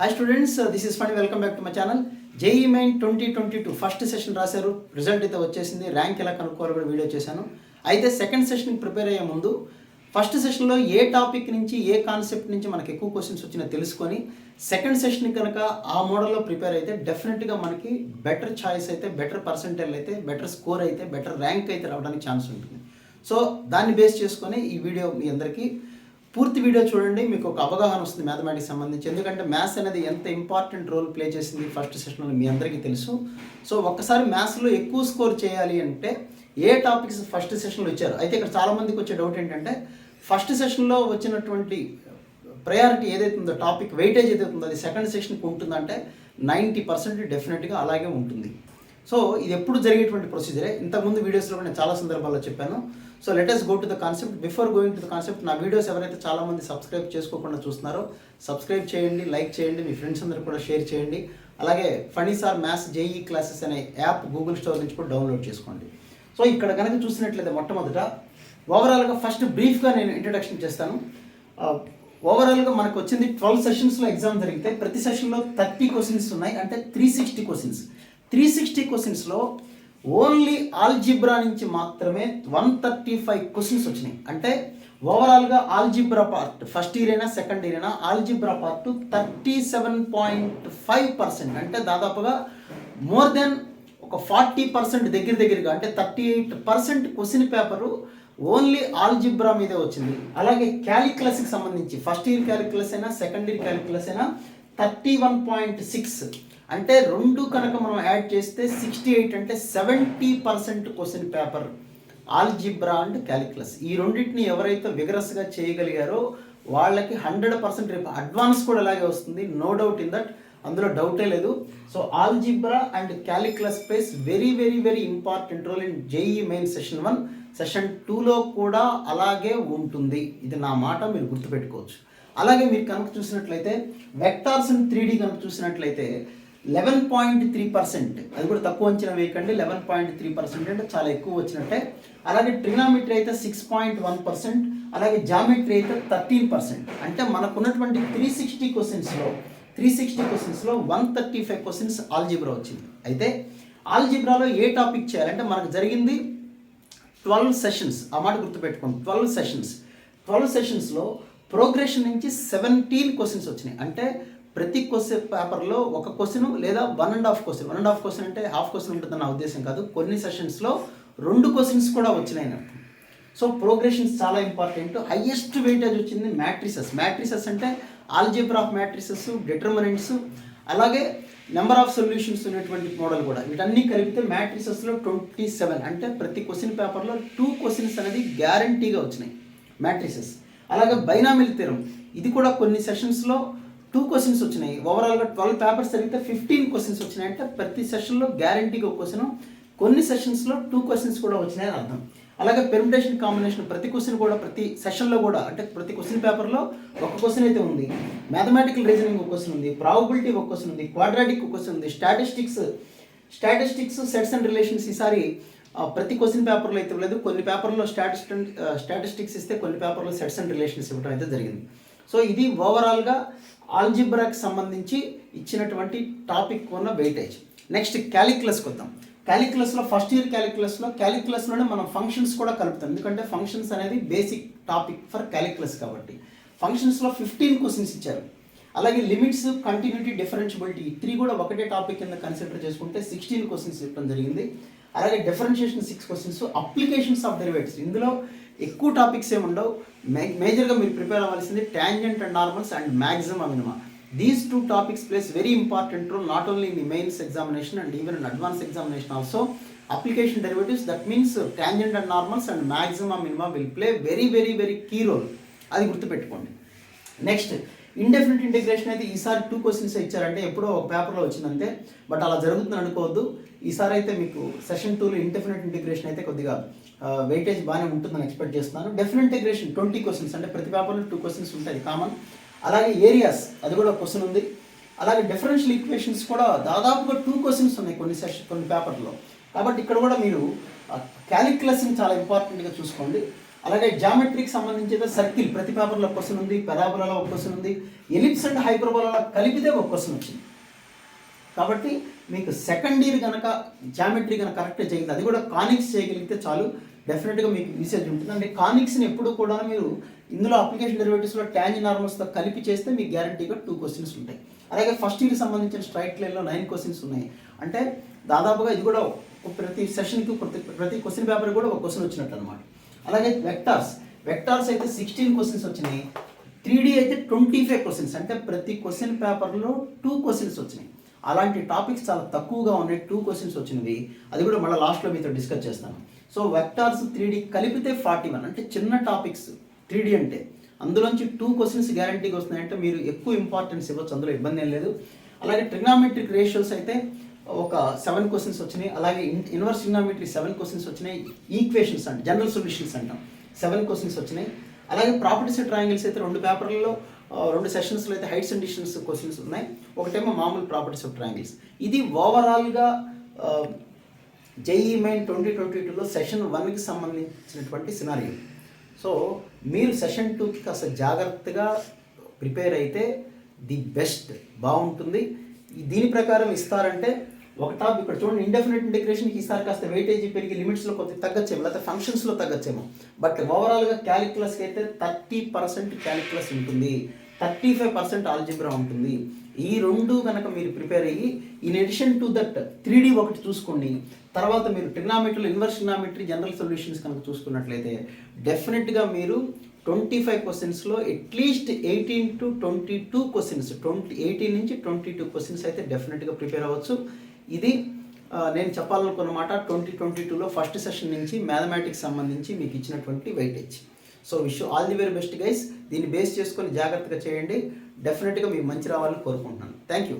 Hi students, this is fund. Welcome back to my channel. JEE main 2022 first session రాశారు. Result అయితే వచ్చేసింది. Rank ఎలా కనుక్కోవాలో కూడా video చేశాను. అయితే సెకండ్ సెషన్కి ప్రిపేర్ అయ్యే ముందు ఫస్ట్ సెషన్లో ఏ టాపిక్ నుంచి ఏ కాన్సెప్ట్ నుంచి మనకి ఎక్కువ క్వశ్చన్స్ వచ్చినా తెలుసుకొని సెకండ్ సెషన్ కనుక ఆ మోడల్లో ప్రిపేర్ అయితే డెఫినెట్గా మనకి బెటర్ ఛాయిస్ అయితే, బెటర్ పర్సెంటేజ్ అయితే, బెటర్ స్కోర్ అయితే, బెటర్ ర్యాంక్ అయితే రావడానికి ఛాన్స్ ఉంటుంది. సో దాన్ని బేస్ చేసుకొని ఈ వీడియో మీ అందరికీ పూర్తి వీడియో చూడండి, మీకు ఒక అవగాహన వస్తుంది మ్యాథమెటిక్స్ సంబంధించి. ఎందుకంటే మ్యాథ్స్ అనేది ఎంత ఇంపార్టెంట్ రోల్ ప్లే చేసింది ఫస్ట్ సెషన్లో మీ అందరికీ తెలుసు. సో ఒక్కసారి మ్యాథ్స్లో ఎక్కువ స్కోర్ చేయాలి అంటే ఏ టాపిక్స్ ఫస్ట్ సెషన్లో ఇచ్చారు. అయితే ఇక్కడ చాలామందికి వచ్చే డౌట్ ఏంటంటే ఫస్ట్ సెషన్లో వచ్చినటువంటి ప్రయారిటీ ఏదైతే ఉందో, టాపిక్ వెయిటేజ్ ఏదైతే ఉందో అది సెకండ్ సెషన్కి ఉంటుందంటే 90% డెఫినెట్గా అలాగే ఉంటుంది. సో ఇది ఎప్పుడు జరిగేటువంటి ప్రొసీజరే. ఇంతకుముందు వీడియోస్లో నేను చాలా సందర్భాల్లో చెప్పాను. So let us go to the concept. Before going to the concept, నా వీడియోస్ ఎవరైతే చాలామంది సబ్స్క్రైబ్ చేసుకోకుండా చూస్తున్నారో సబ్స్క్రైబ్ చేయండి, లైక్ చేయండి, మీ ఫ్రెండ్స్ అందరూ కూడా షేర్ చేయండి. అలాగే ఫణిసార్ మ్యాథ్స్ జేఈ క్లాసెస్ అనే యాప్ గూగుల్ స్టోర్ నుంచి కూడా డౌన్లోడ్ చేసుకోండి. సో ఇక్కడ కనుక చూసినట్లయితే మొట్టమొదట ఓవరాల్గా ఫస్ట్ బ్రీఫ్గా నేను ఇంట్రడక్షన్ చేస్తాను. ఓవరాల్గా మనకు వచ్చింది 12 సెషన్స్లో ఎగ్జామ్ జరిగితే ప్రతి సెషన్లో 30 క్వశ్చన్స్ ఉన్నాయి, అంటే 360 క్వశ్చన్స్. 360 క్వశ్చన్స్లో ఓన్లీ ఆల్జిబ్రా నుంచి మాత్రమే 135 క్వశ్చన్స్ వచ్చినాయి. అంటే ఓవరాల్గా ఆల్జిబ్రా పార్ట్ ఫస్ట్ ఇయర్ అయినా సెకండ్ ఇయర్ అయినా ఆల్జిబ్రా పార్ట్ 37.5%, అంటే దాదాపుగా మోర్ దెన్ ఒక 40% దగ్గరగా, అంటే 38% క్వశ్చన్ పేపరు ఓన్లీ ఆల్జిబ్రా మీదే వచ్చింది. అలాగే క్యాలిక్యులస్కి సంబంధించి ఫస్ట్ ఇయర్ క్యాలిక్యులస్ అయినా సెకండ్ ఇయర్ క్యాలిక్యులస్ అయినా 31.6, అంటే రెండు కనుక మనం యాడ్ చేస్తే 68, అంటే 70% question paper algebra and calculus. ఈ రెండింటిని ఎవరైతే విగరస్గా చేయగలిగారో వాళ్ళకి 100% రేపు అడ్వాన్స్ కూడా అలాగే వస్తుంది. నో డౌట్ ఇన్ దట్, అందులో డౌటే లేదు. So algebra and calculus plays very very very important role in JEE main session 1. Session 2లో కూడా అలాగే ఉంటుంది. ఇది నా మాట, మీరు గుర్తుపెట్టుకోవచ్చు. అలాగే మీరు కనుక చూసినట్లయితే వెక్టార్స్ అండ్ 3D కనుక చూసినట్లయితే 11.3%, అది కూడా తక్కువ అంచనా వేయకండి. 11.3% అంటే చాలా ఎక్కువ వచ్చినట్టే. అలాగే ట్రిగ్నామెట్రీ అయితే 6.1%, అలాగే జామెట్రీ అయితే 13%. అంటే మనకున్నటువంటి 360 క్వశ్చన్స్లో 135 క్వశ్చన్స్ ఆల్జిబ్రా వచ్చింది. అయితే ఆల్జిబ్రాలో ఏ టాపిక్ చేయాలంటే మనకు జరిగింది 12 సెషన్స్, ఆ మాట గుర్తుపెట్టుకోండి. 12 సెషన్స్లో ప్రోగ్రెషన్ నుంచి 17 క్వశ్చన్స్ వచ్చినాయి. అంటే ప్రతి క్వశ్చన్ పేపర్లో ఒక క్వశ్చన్ లేదా 1.5 క్వశ్చన్. 1.5 క్వశ్చన్ అంటే హాఫ్ క్వశ్చన్ ఉంటుందని నా ఉద్దేశం కాదు. కొన్ని సెషన్స్లో 2 క్వశ్చన్స్ కూడా వచ్చినాయి నాకు. సో ప్రోగ్రెషన్స్ చాలా ఇంపార్టెంట్. హైయెస్ట్ వెయిటేజ్ వచ్చింది మ్యాట్రిసెస్ అంటే ఆల్జిబ్రా ఆఫ్ మ్యాట్రిసెస్, డిటర్మినెంట్స్, అలాగే నెంబర్ ఆఫ్ సొల్యూషన్స్ ఉన్నటువంటి మోడల్ కూడా. వీటన్నీ కలిపితే మ్యాట్రిసెస్లో 27, అంటే ప్రతి క్వశ్చన్ పేపర్లో 2 క్వశ్చన్స్ అనేది గ్యారంటీగా వచ్చినాయి మ్యాట్రిసెస్. అలాగే బైనామిల్ థియరం, ఇది కూడా కొన్ని సెషన్స్లో 2 క్వశ్చన్స్ వచ్చినాయి. ఓవరాల్గా 12 పేపర్స్ జరిగితే 15 క్వశ్చన్స్ వచ్చినాయి. అంటే ప్రతి సెషన్లో గ్యారంటీగా ఒక క్వశ్చన్, కొన్ని సెషన్స్లో 2 క్వశ్చన్స్ కూడా వచ్చినాయని అర్థం. అలాగే పెర్ముటేషన్ కాంబినేషన్, ప్రతి క్వశ్చన్ కూడా ప్రతి సెషన్లో కూడా, అంటే ప్రతి క్వశ్చన్ పేపర్లో ఒక క్వశ్చన్ అయితే ఉంది. మ్యాథమెటికల్ రీజనింగ్ ఒక క్వశ్చన్ ఉంది, ప్రాబబిలిటీ ఒక క్వశ్చన్ ఉంది, క్వాడ్రాటిక్ ఒక క్వశ్చన్ ఉంది, స్టాటిస్టిక్స్ సెట్స్ అండ్ రిలేషన్స్ ఈసారి ప్రతి క్వశ్చన్ పేపర్లో అయితే లేదు. కొన్ని పేపర్లో స్టాటిస్టిక్స్ ఇస్తే కొన్ని పేపర్లో సెట్స్ అండ్ రిలేషన్స్ ఇవ్వడం అయితే జరిగింది. సో ఇది ఓవరాల్గా ఆల్జిబ్రాకి సంబంధించి ఇచ్చినటువంటి టాపిక్ ఉన్న వెయిటేజ్. నెక్స్ట్ క్యాలిక్యులస్కి వద్దాం. క్యాలిక్యులస్లో ఫస్ట్ ఇయర్ క్యాలిక్యులస్లోనే మనం ఫంక్షన్స్ కూడా కలుపుతాం. ఎందుకంటే ఫంక్షన్స్ అనేది బేసిక్ టాపిక్ ఫర్ క్యాలిక్యులస్ కాబట్టి ఫంక్షన్స్లో 15 క్వశ్చన్స్ ఇచ్చారు. అలాగే లిమిట్స్, కంటిన్యూటీ, డిఫరెన్షియబిలిటీ 3 కూడా ఒకటే టాపిక్ కింద కన్సిడర్ చేసుకుంటే 16 క్వశ్చన్స్ ఇవ్వడం జరిగింది. అలాగే differentiation 6 questions, applications of derivatives, ఇందులో ఎక్కువ టాపిక్స్ ఏమి ఉండవు. మేజర్గా మీరు ప్రిపేర్ అవ్వాల్సింది tangent and normals and maximum minima. These 2 topics plays very important role not only in the mains examination and even in advanced examination also. Application derivatives, that means tangent and normals and maximum minima will play very very very key role. అది గుర్తుపెట్టుకోండి. Next indefinite integration అయితే ఈసారి 2 questions ఇచ్చారంటే ఎప్పుడో ఒక పేపర్లో వచ్చిందంటే, but అలా జరుగుతుంది అనుకోవద్దు. ఈసారి అయితే మీకు సెషన్ 2లో ఇండెఫినిట్ ఇంటిగ్రేషన్ అయితే కొద్దిగా వెయిటేజ్ బాగానే ఉంటుందని ఎక్స్పెక్ట్ చేస్తున్నాను. డెఫినిట్ ఇంటిగ్రేషన్ 20 క్వశ్చన్స్, అంటే ప్రతి పేపర్లో 2 క్వశ్చన్స్ ఉంటాయి కామన్. అలాగే ఏరియాస్, అది కూడా క్వశ్చన్ ఉంది. అలాగే డిఫరెన్షియల్ ఈక్వేషన్స్ కూడా దాదాపుగా 2 క్వశ్చన్స్ ఉన్నాయి కొన్ని పేపర్లో. కాబట్టి ఇక్కడ కూడా మీరు క్యాలిక్యులస్ని చాలా ఇంపార్టెంట్గా చూసుకోండి. అలాగే జామెట్రీకి సంబంధించి సర్కిల్ ప్రతి పేపర్లో ఒక క్వశ్చన్ ఉంది, పెరాబోలాలో ఒక క్వశ్చన్ ఉంది, ఎలిప్స్ అండ్ హైపర్బోలాలో కలిపితే ఒక క్వశ్చన్ వచ్చింది. కాబట్టి మీకు సెకండ్ ఇయర్ కనుక జామెట్రీ కనుక కరెక్ట్గా చేయగలిగితే, అది కూడా కానిక్స్ చేయగలిగితే చాలు, డెఫినెట్గా మీకు యూసేజ్ ఉంటుంది. అంటే కానిక్స్ని ఎప్పుడు కూడా మీరు ఇందులో అప్లికేషన్ డెరివేటివ్స్లో ట్యాన్ నార్మల్స్తో కలిపి చేస్తే మీకు గ్యారంటీగా 2 క్వశ్చన్స్ ఉంటాయి. అలాగే ఫస్ట్ ఇయర్కి సంబంధించిన స్ట్రైట్ లైన్లో 9 క్వశ్చన్స్ ఉన్నాయి. అంటే దాదాపుగా ఇది కూడా ప్రతి సెషన్కి ప్రతి క్వశ్చన్ పేపర్ కూడా ఒక క్వశ్చన్ వచ్చినట్టు అనమాట. అలాగే వెక్టార్స్ అయితే 16 క్వశ్చన్స్ వచ్చినాయి. 3D అయితే 25 క్వశ్చన్స్, అంటే ప్రతి క్వశ్చన్ పేపర్లో 2 క్వశ్చన్స్ వచ్చినాయి. అలాంటి టాపిక్స్ చాలా తక్కువగా ఉన్నాయి, 2 క్వశ్చన్స్ వచ్చినవి. అది కూడా మళ్ళీ లాస్ట్లో మీతో డిస్కస్ చేస్తాను. సో వెక్టార్స్ 3D కలిపితే 41, అంటే చిన్న టాపిక్స్ 3D అంటే అందులోంచి 2 క్వశ్చన్స్ గ్యారంటీగా వస్తున్నాయంటే మీరు ఎక్కువ ఇంపార్టెన్స్ ఇవ్వచ్చు, అందులో ఇబ్బంది ఏం లేదు. అలాగే ట్రిగ్నామెట్రిక్ రేషియోస్ అయితే ఒక 7 క్వశ్చన్స్ వచ్చినాయి. అలాగే ఇన్వర్స్ ట్రిగ్నామెట్రీ 7 క్వశ్చన్స్ వచ్చినాయి. ఈక్వేషన్స్ అంటే జనరల్ సొల్యూషన్స్ అంటాం, 7 క్వశ్చన్స్ వచ్చినాయి. అలాగే ప్రాపర్టీస్ ట్రయాంగిల్స్ అయితే 2 పేపర్లలో 2 సెషన్స్లో అయితే హైట్స్ అండ్ డిస్టెన్స్ క్వశ్చన్స్ ఉన్నాయి. ఒకటేమో మామూలు ప్రాపర్టీస్ ఆఫ్ ట్రయాంగిల్స్. ఇది ఓవరాల్గా జేఈ మెయిన్ 2022లో సెషన్ 1కి సంబంధించినటువంటి సినారియో. సో మీరు సెషన్ 2కి కాస్త జాగ్రత్తగా ప్రిపేర్ అయితే ది బెస్ట్, బాగుంటుంది. దీని ప్రకారం ఇస్తారంటే ఒక టాపిక్ ఇక్కడ చూడండి, ఇండెఫినెట్ ఇంటిగ్రేషన్కి ఈసారి కాస్త వెయిటేజీ పెరిగి లిమిట్స్లో కొద్దిగా తగ్గచ్చేమో, లేకపోతే ఫంక్షన్స్లో తగ్గచ్చేమో. బట్ ఓవరాల్గా క్యాలిక్యులస్కి అయితే 30% క్యాలిక్యులస్ ఉంటుంది, 35% ఆల్జిబ్రా ఉంటుంది. ఈ 2 కనుక మీరు ప్రిపేర్ అయ్యి in addition to that 3D ఒకటి చూసుకోండి. తర్వాత మీరు ట్రిగ్నామెట్రీలో ఇన్వర్స్ ట్రిగ్నామెట్రీ జనరల్ సొల్యూషన్స్ కనుక చూసుకున్నట్లయితే డెఫినెట్గా మీరు 25 క్వశ్చన్స్లో అట్లీస్ట్ 18 to 22 క్వశ్చన్స్, 18 నుంచి 22 క్వశ్చన్స్ అయితే డెఫినెట్గా ప్రిపేర్ అవ్వచ్చు. ఇది నేను చెప్పాలనుకున్న మాట. 2022లో ఫస్ట్ సెషన్ నుంచి మ్యాథమెటిక్స్ సంబంధించి మీకు ఇచ్చినటువంటి weightage. So wish all the very best guys. దీన్ని బేస్ చేసుకొని జాగ్రత్తగా చేయండి, డెఫినెట్గా మీకు మంచి రావాలని కోరుకుంటున్నాను. Thank you.